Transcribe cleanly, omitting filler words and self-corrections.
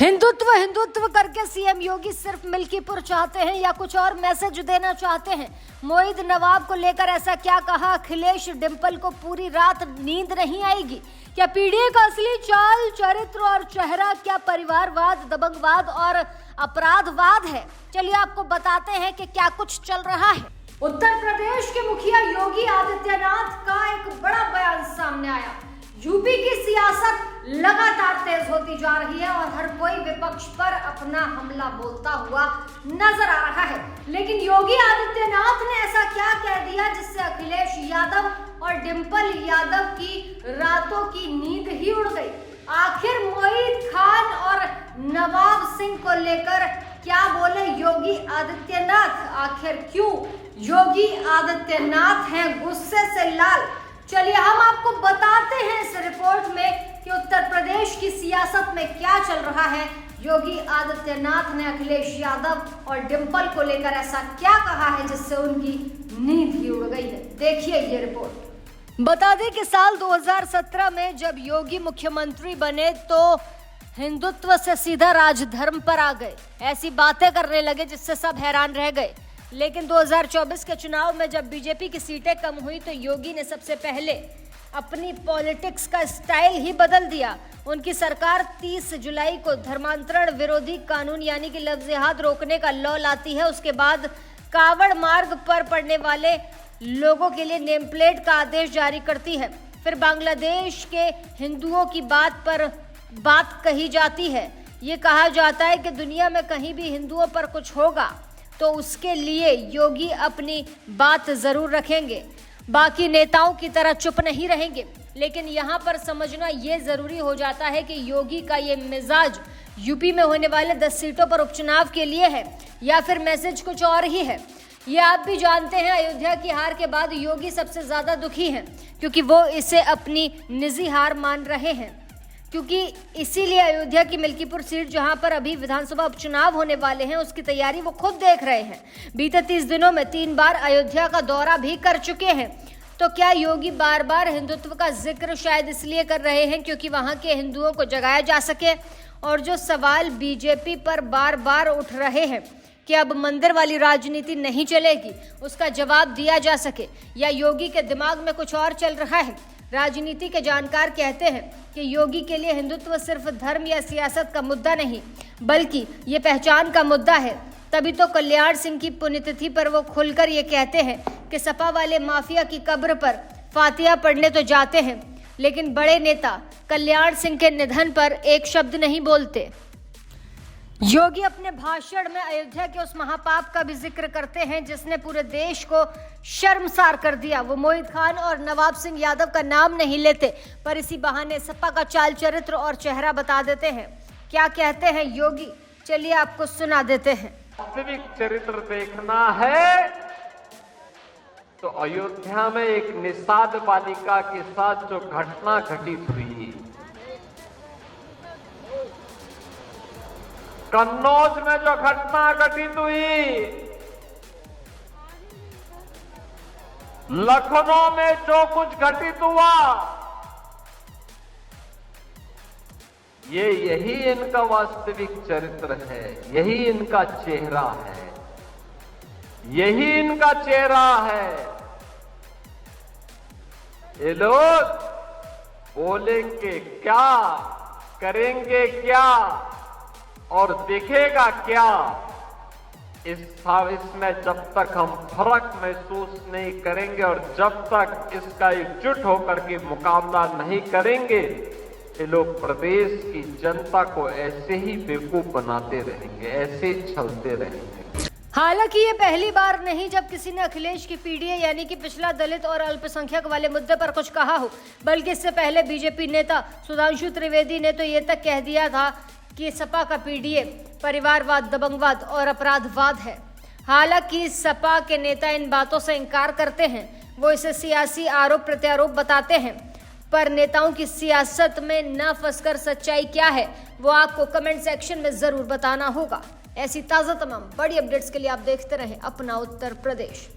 हिंदुत्व हिंदुत्व करके सीएम योगी सिर्फ मिल्कीपुर चाहते हैं या कुछ और मैसेज देना चाहते हैं? मोहित नवाब को लेकर ऐसा क्या कहा अखिलेश? डिंपल को पूरी रात नींद नहीं आएगी? क्या पीडीए का असली चाल चरित्र और चेहरा क्या परिवारवाद, दबंगवाद और अपराधवाद है? चलिए आपको बताते हैं कि क्या कुछ चल रहा है। उत्तर प्रदेश के मुखिया योगी आदित्यनाथ का एक बड़ा बयान सामने आया। यूपी की सियासत लगातार तेज होती जा रही है और हर कोई विपक्ष पर अपना हमला बोलता हुआ नजर आ रहा है, लेकिन योगी आदित्यनाथ ने ऐसा क्या कह दिया जिससे अखिलेश यादव और डिंपल यादव की रातों की नींद ही उड़ गई? आखिर मोहित खान और नवाब सिंह को लेकर क्या बोले योगी आदित्यनाथ? आखिर क्यों योगी आदित्यनाथ हैं गुस्से से लाल? चलिए हम आपको बताते हैं इस रिपोर्ट में कि उत्तर प्रदेश की सियासत में क्या चल रहा है। योगी आदित्यनाथ ने अखिलेश यादव और डिंपल को लेकर ऐसा क्या कहा है जिससे उनकी नींद ही उड़ गई है। देखिए ये रिपोर्ट। बता दें कि साल 2017 में जब योगी मुख्यमंत्री बने तो हिंदुत्व से सीधा राजधर्म पर आ गए, ऐसी बातें करने लगे जिससे सब हैरान रह गए। लेकिन 2024 के चुनाव में जब बीजेपी की सीटें कम हुई तो योगी ने सबसे पहले अपनी पॉलिटिक्स का स्टाइल ही बदल दिया। उनकी सरकार 30 जुलाई को धर्मांतरण विरोधी कानून यानी कि लव जिहाद रोकने का लॉ लाती है। उसके बाद कावड़ मार्ग पर पड़ने वाले लोगों के लिए नेम प्लेट का आदेश जारी करती है। फिर बांग्लादेश के हिंदुओं की बात कही जाती है। ये कहा जाता है कि दुनिया में कहीं भी हिंदुओं पर कुछ होगा तो उसके लिए योगी अपनी बात जरूर रखेंगे, बाकी नेताओं की तरह चुप नहीं रहेंगे। लेकिन यहाँ पर समझना ये जरूरी हो जाता है कि योगी का ये मिजाज यूपी में होने वाले 10 सीटों पर उपचुनाव के लिए है या फिर मैसेज कुछ और ही है। ये आप भी जानते हैं, अयोध्या की हार के बाद योगी सबसे ज्यादा दुखी हैं क्योंकि वो इसे अपनी निजी हार मान रहे हैं। क्योंकि इसीलिए अयोध्या की मिल्कीपुर सीट जहां पर अभी विधानसभा उपचुनाव होने वाले हैं उसकी तैयारी वो खुद देख रहे हैं। बीते 30 दिनों में 3 बार अयोध्या का दौरा भी कर चुके हैं। तो क्या योगी बार बार हिंदुत्व का जिक्र शायद इसलिए कर रहे हैं क्योंकि वहां के हिंदुओं को जगाया जा सके? और जो सवाल बीजेपी पर बार बार उठ रहे हैं कि अब मंदिर वाली राजनीति नहीं चलेगी, उसका जवाब दिया जा सके, या योगी के दिमाग में कुछ और चल रहा है? राजनीति के जानकार कहते हैं कि योगी के लिए हिंदुत्व सिर्फ धर्म या सियासत का मुद्दा नहीं बल्कि ये पहचान का मुद्दा है। तभी तो कल्याण सिंह की पुण्यतिथि पर वो खुलकर ये कहते हैं कि सपा वाले माफिया की कब्र पर फातिहा पढ़ने तो जाते हैं लेकिन बड़े नेता कल्याण सिंह के निधन पर एक शब्द नहीं बोलते। योगी अपने भाषण में अयोध्या के उस महापाप का भी जिक्र करते हैं जिसने पूरे देश को शर्मसार कर दिया। वो मोहित खान और नवाब सिंह यादव का नाम नहीं लेते पर इसी बहाने सपा का चाल चरित्र और चेहरा बता देते हैं। क्या कहते हैं योगी, चलिए आपको सुना देते हैं। वास्तविक चरित्र देखना है तो अयोध्या में एक निषाद बालिका के साथ जो घटना घटित हुई, कन्नौज में जो घटना घटित हुई, लखनऊ में जो कुछ घटित हुआ, यही इनका वास्तविक चरित्र है, यही इनका चेहरा है, यही इनका चेहरा है। ये लोग बोलेंगे क्या, करेंगे क्या और दिखेगा क्या, इसमें जब तक हम फर्क महसूस नहीं करेंगे और जब तक इसका एकजुट होकर के मुकाबला नहीं करेंगे, ये लोग प्रदेश की जनता को ऐसे ही बेवकूफ बनाते रहेंगे, ऐसे ही छलते रहेंगे। हालांकि ये पहली बार नहीं जब किसी ने अखिलेश की पीडीए यानी कि पिछड़ा दलित और अल्पसंख्यक वाले मुद्दे पर कुछ कहा हो, बल्कि इससे पहले बीजेपी नेता सुधांशु त्रिवेदी ने तो ये तक कह दिया था कि सपा का पीडीए परिवारवाद, दबंगवाद और अपराधवाद है। हालांकि सपा के नेता इन बातों से इनकार करते हैं, वो इसे सियासी आरोप प्रत्यारोप बताते हैं, पर नेताओं की सियासत में न फंसकर सच्चाई क्या है वो आपको कमेंट सेक्शन में जरूर बताना होगा। ऐसी ताज़ा तमाम बड़ी अपडेट्स के लिए आप देखते रहें अपना उत्तर प्रदेश।